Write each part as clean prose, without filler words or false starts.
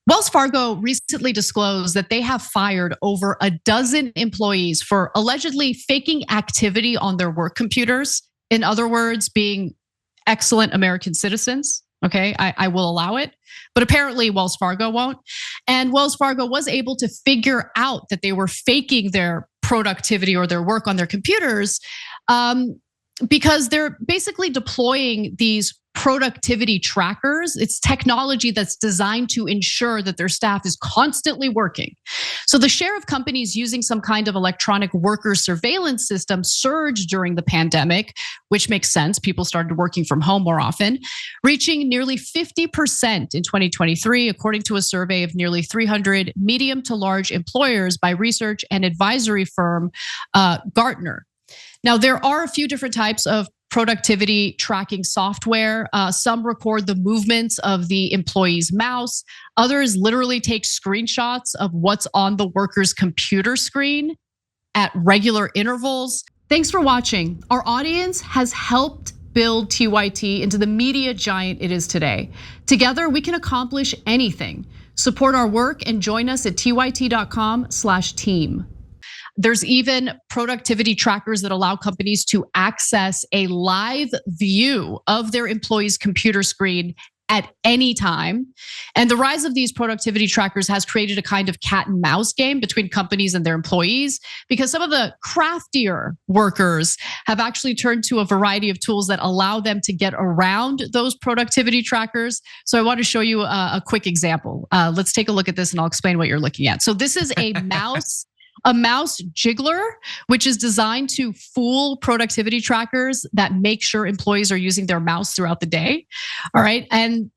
Wells Fargo recently disclosed that they have fired over a dozen employees for allegedly faking activity on their work computers. In other words, being excellent American citizens. Okay, I will allow it. But apparently Wells Fargo won't. And Wells Fargo was able to figure out that they were faking their productivity or their work on their computers because they're basically deploying these productivity trackers. It's technology that's designed to ensure that their staff is constantly working. So the share of companies using some kind of electronic worker surveillance system surged during the pandemic, which makes sense. People started working from home more often, reaching nearly 50% in 2023, according to a survey of nearly 300 medium to large employers by research and advisory firm Gartner. Now, there are a few different types of productivity tracking software. Some record the movements of the employee's mouse. Others literally take screenshots of what's on the worker's computer screen at regular intervals. Thanks for watching. Our audience has helped build TYT into the media giant it is today. Together, we can accomplish anything. Support our work and join us at tyt.com/team. There's even productivity trackers that allow companies to access a live view of their employees' computer screen at any time. And the rise of these productivity trackers has created a kind of cat and mouse game between companies and their employees, because some of the craftier workers have actually turned to a variety of tools that allow them to get around those productivity trackers. So I want to show you a quick example. Let's take a look at this and I'll explain what you're looking at. So this is a mouse. A mouse jiggler, which is designed to fool productivity trackers that make sure employees are using their mouse throughout the day. All right. And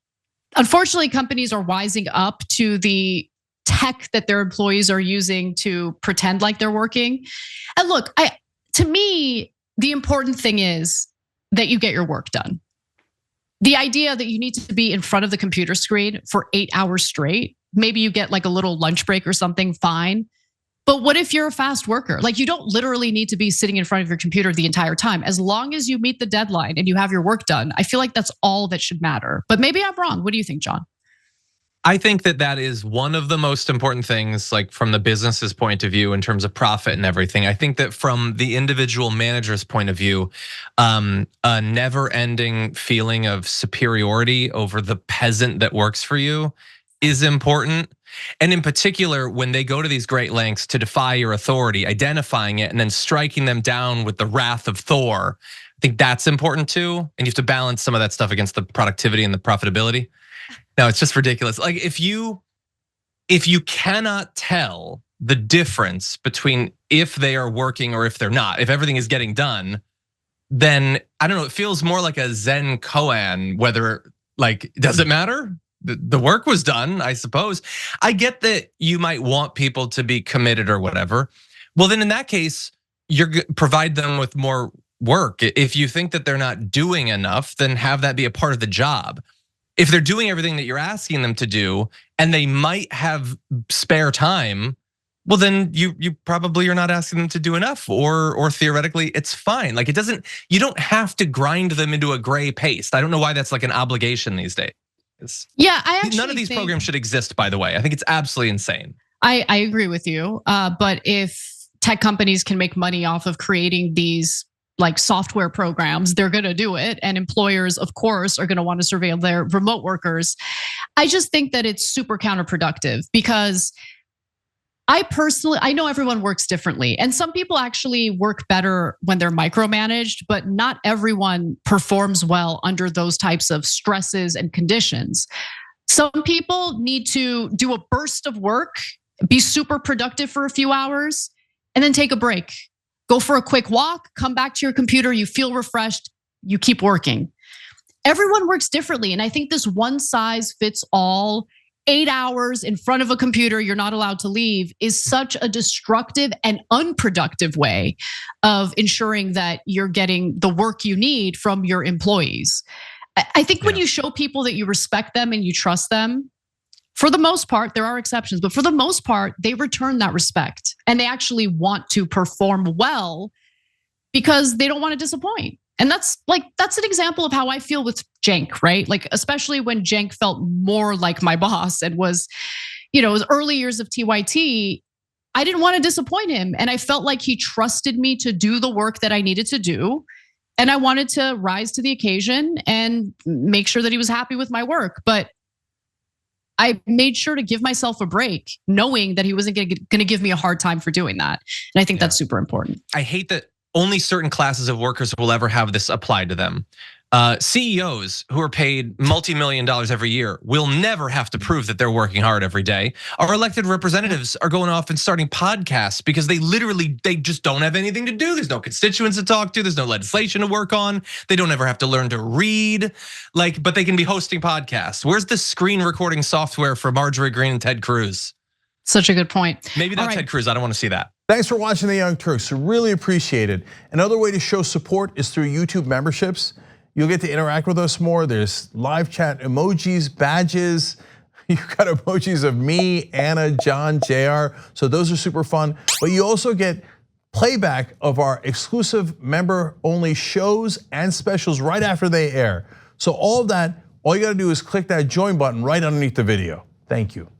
unfortunately, companies are wising up to the tech that their employees are using to pretend like they're working. And look, to me, the important thing is that you get your work done. The idea that you need to be in front of the computer screen for 8 hours straight, maybe you get like a little lunch break or something, fine. But what if you're a fast worker? Like, you don't literally need to be sitting in front of your computer the entire time. As long as you meet the deadline and you have your work done, I feel like that's all that should matter. But maybe I'm wrong. What do you think, John? I think that is one of the most important things, like from the business's point of view in terms of profit and everything. I think that from the individual manager's point of view, a never-ending feeling of superiority over the peasant that works for you is important. And in particular, when they go to these great lengths to defy your authority, identifying it and then striking them down with the wrath of Thor, I think that's important too. And you have to balance some of that stuff against the productivity and the profitability. No, it's just ridiculous. Like, if you cannot tell the difference between if they are working or if they're not, if everything is getting done, then I don't know, it feels more like a Zen koan, whether, like, does it matter? The work was done, I suppose. I get that you might want people to be committed or whatever. Well, then in that case, provide them with more work. If you think that they're not doing enough, then have that be a part of the job. If they're doing everything that you're asking them to do and they might have spare time, well, then you probably are not asking them to do enough, or theoretically it's fine. Like, you don't have to grind them into a gray paste. I don't know why that's like an obligation these days. Yeah, I actually none of these programs should exist, by the way. I think it's absolutely insane. I agree with you. But if tech companies can make money off of creating these like software programs, they're gonna do it. And employers, of course, are gonna want to surveil their remote workers. I just think that it's super counterproductive, because I know everyone works differently, and some people actually work better when they're micromanaged, but not everyone performs well under those types of stresses and conditions. Some people need to do a burst of work, be super productive for a few hours, and then take a break. Go for a quick walk, come back to your computer, you feel refreshed, you keep working. Everyone works differently, and I think this one size fits all 8 hours in front of a computer, you're not allowed to leave, is such a destructive and unproductive way of ensuring that you're getting the work you need from your employees. I think when you show people that you respect them and you trust them, for the most part, there are exceptions, but for the most part, they return that respect and they actually want to perform well because they don't want to disappoint. And that's an example of how I feel with Cenk, right? Like, especially when Cenk felt more like my boss and was his early years of TYT, I didn't want to disappoint him. And I felt like he trusted me to do the work that I needed to do. And I wanted to rise to the occasion and make sure that he was happy with my work. But I made sure to give myself a break, knowing that he wasn't going to give me a hard time for doing that. And I think that's super important. I hate that only certain classes of workers will ever have this applied to them. CEOs who are paid multi-million dollars every year will never have to prove that they're working hard every day. Our elected representatives are going off and starting podcasts because they just don't have anything to do. There's no constituents to talk to. There's no legislation to work on. They don't ever have to learn to read, but they can be hosting podcasts. Where's the screen recording software for Marjorie Greene and Ted Cruz? Such a good point. Maybe not Ted Cruz, I don't want to see that. Thanks for watching The Young Turks, really appreciate it. Another way to show support is through YouTube memberships. You'll get to interact with us more. There's live chat emojis, badges. You've got emojis of me, Anna, John, JR. So those are super fun. But you also get playback of our exclusive member-only shows and specials right after they air. So all of that, all you gotta do is click that join button right underneath the video. Thank you.